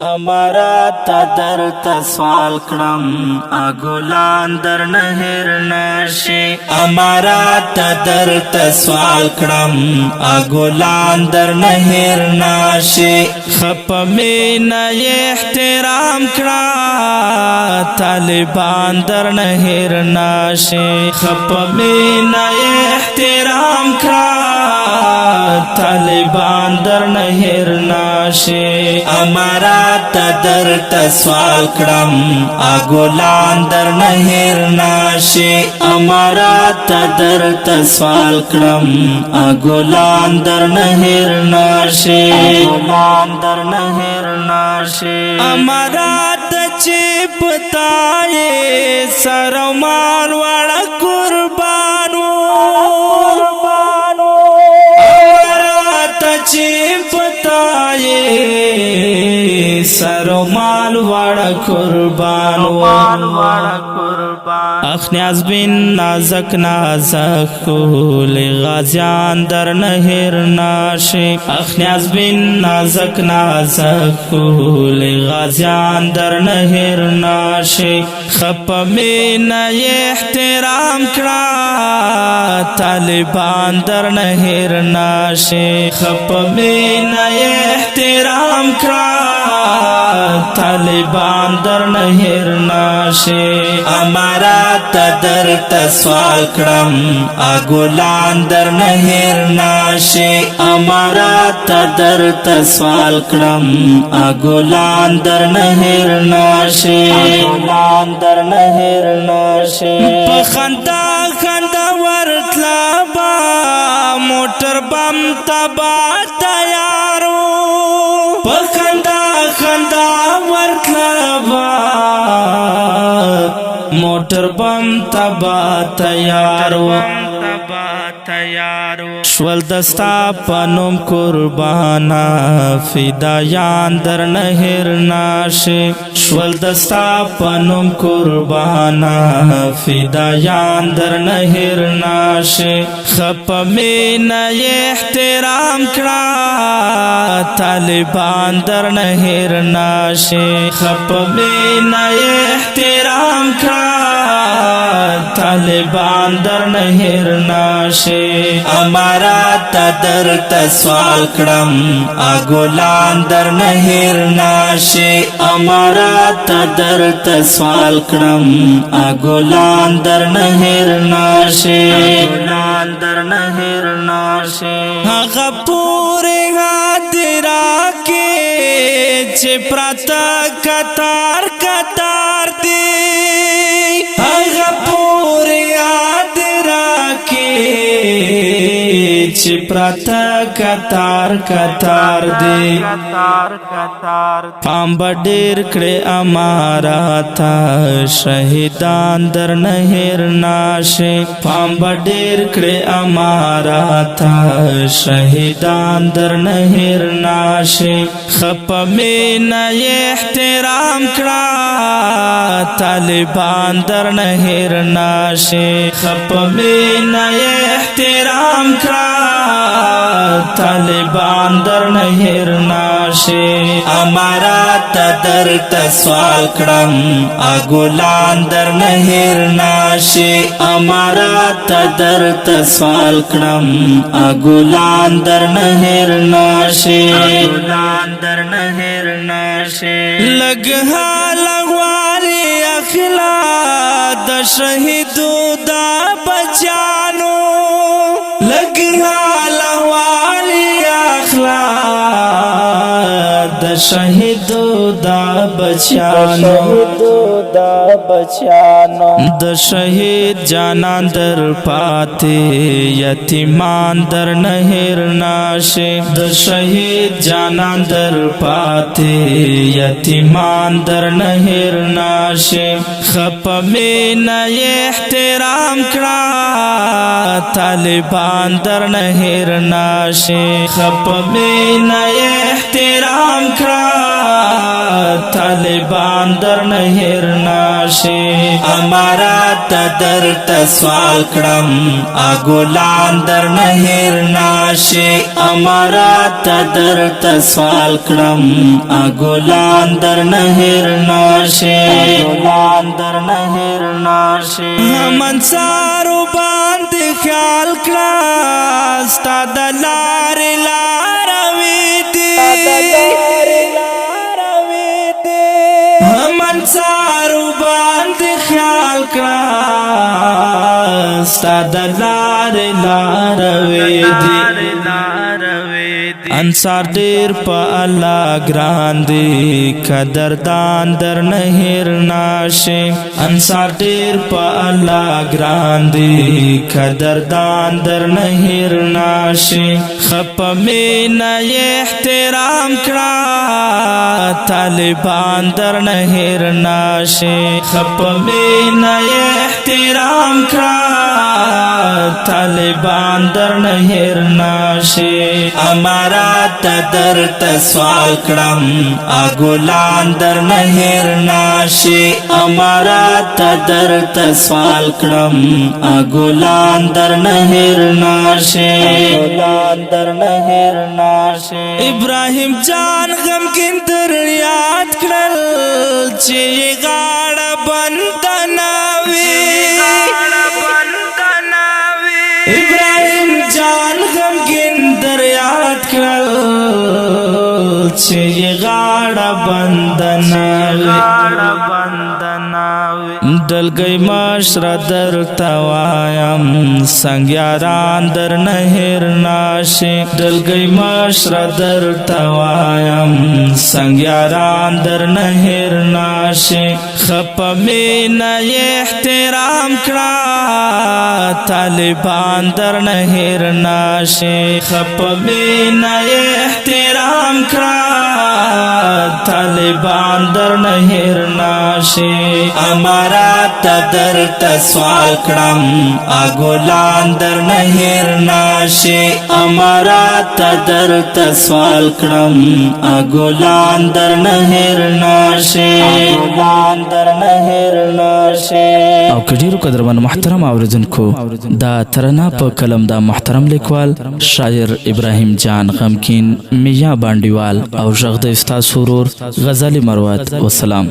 امارات در تسوال کړم اګولان در نهر نشي امارات در تسوال کړم اګولان در نهر نشي خپ مینا احترام کړه طالبان در نهر نشي خپ مینا احترام کړه طالبان در نهر نشي امارات در تسوال کړم اګولان در نهر نشي امارات در تسوال کړم اګولان در نهر نشي اګولان در نهر نشي امارات چې پتاي سرمال وړ قربانو امارات چې پتاي سرمال وړ قربانو اخنیاز بن نازک نازک کول غازیان در نهر ناشی اخنیاز بن نازک نازک کول غازیان در نهر ناشی خپ مینا احترام کړه طالبان در نهر ناشی خپ مینا احترام کړه طالبان در نهر ناشي امارات در تسوال کړم اګولان در نهر ناشي امارات در تسوال کړم اګولان در نهر ناشي اګولان در نهر ناشي په خندا خندا ورتلا با موټر بم تبا تیارو په خندا خندا ورتلا موټر بم تبا تیارو شول دستا پنوم قربانا فدایان در نهر ناشي شول دستا پنوم قربانا فدایان در نهر ناشي خپ مینا احترام کړه طالبان در نهر ناشي خپ مینا احترام کړه طالبان در نهر ناشي امارات در تسوال کړم اګولان در نهر ناشي امارات در تسوال کړم اګولان در نهر ناشي اګولان در نهر ناشي هغه پورې حاضر کې چې پراته کتار کتار دی هغه پورې چې پراته کتار کتار دی پام ډېر کړه امارات شهیدان در نهر ناشي پام ډېر کړه امارات شهیدان در نهر ناشي خپ مینا احترام کړه طالبان در نهر ناشي خپ مینا احترام کړه طالبان در نهر ناشي امارات در تسوال کړم اګولان در نهر ناشي امارات در تسوال کړم اګولان در نهر ناشي اګولان در نهر ناشي لګها لغوالي اخلا د شهیدو دا بچانو لګها لغوالي اخلا د شهیدو دا بچانو د شهید جانان در پاتې یتیمان در نهر ناشي د شهید جانان در پاتې یتیمان در نهر ناشي خپ مینا احترام کړه طالبان در نهر ناشي خپ مینا احترام کړه طالبان در نهر ناشي امارات درت سوال کړم اګولان در نهر ناشي امارات درت سوال کړم اګولان در نهر ناشي اګولان در نهر ناشي منصارو باندې خیال کړه ستا د لارې لاروي دي منصارو باندې خیال کړه ستا د لارې لاروي دي انصار ډیر په الله ګران دي قدردان در نهر ناشي انصار ډیر په الله ګران دي قدردان در نهر ناشي خپ مینا احترام کړه طالبان در نهر ناشي خپ مینا احترام کړه طالبان در نهر ناشي امارات درت سوال کړم اګولان در نهر ناشي امارات درت سوال کړم اګولان در نهر ناشي اګولان در نهر ناشي ابراهیم جان غمګین در یاد کړل چې غاړه بند ناوي ابراهیم جان غمګین در یاد کړل چې غاړه بند ناوي دلګي مشر در توایم سنگیاران در نهر ناشي دلګي مشر در توایم سنگیاران در نهر ناشي خپ مینا احترام کړه طالبان در نهر ناشي خپ مینا احترام کړه طالبان در نهر ناشي امارات درت سوال کړم اګولان در نهر ناشي امارات درت سوال کړم اګولان در نهر ناشي اګولان در نهر ناشي او کډیرو قدرمن محترم اوریدونکو دا ترنا په کلم دا محترم لیکوال شاعر ابراهیم جان غمکین میا باندیوال او ژغ د استاد سرور غزالی مروت والسلام